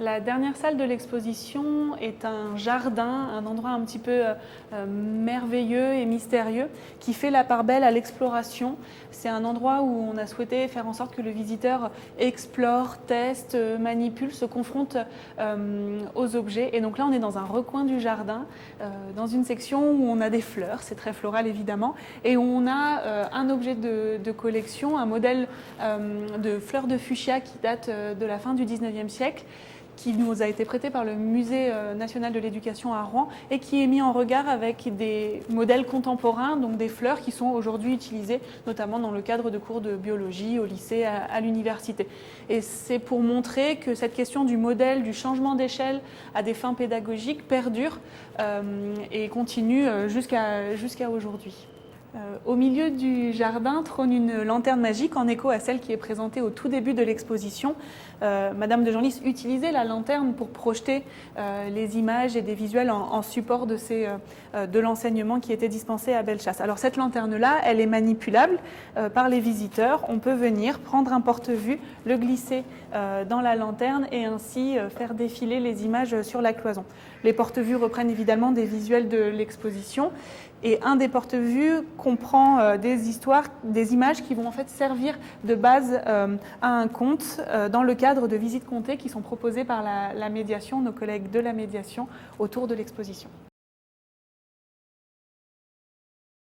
La dernière salle de l'exposition est un jardin, un endroit un petit peu merveilleux et mystérieux qui fait la part belle à l'exploration. C'est un endroit où on a souhaité faire en sorte que le visiteur explore, teste, manipule, se confronte aux objets. Et donc là, on est dans un recoin du jardin, dans une section où on a des fleurs, c'est très floral évidemment, et où on a un objet de collection, un modèle de fleurs de fuchsia qui date de la fin du 19e siècle, qui nous a été prêté par le Musée national de l'éducation à Rouen et qui est mis en regard avec des modèles contemporains, donc des fleurs qui sont aujourd'hui utilisées notamment dans le cadre de cours de biologie au lycée, à l'université. Et c'est pour montrer que cette question du modèle, du changement d'échelle à des fins pédagogiques perdure et continue jusqu'à aujourd'hui. Au milieu du jardin trône une lanterne magique en écho à celle qui est présentée au tout début de l'exposition. Madame de Genlis utilisait la lanterne pour projeter les images et des visuels en support de l'enseignement qui était dispensé à Bellechasse. Alors cette lanterne-là, elle est manipulable par les visiteurs. On peut venir prendre un porte-vue, le glisser dans la lanterne et ainsi faire défiler les images sur la cloison. Les porte-vues reprennent évidemment des visuels de l'exposition. Et un des porte-vues comprend des histoires, des images qui vont en fait servir de base à un conte dans le cadre de visites comptées qui sont proposées par la médiation, nos collègues de la médiation, autour de l'exposition.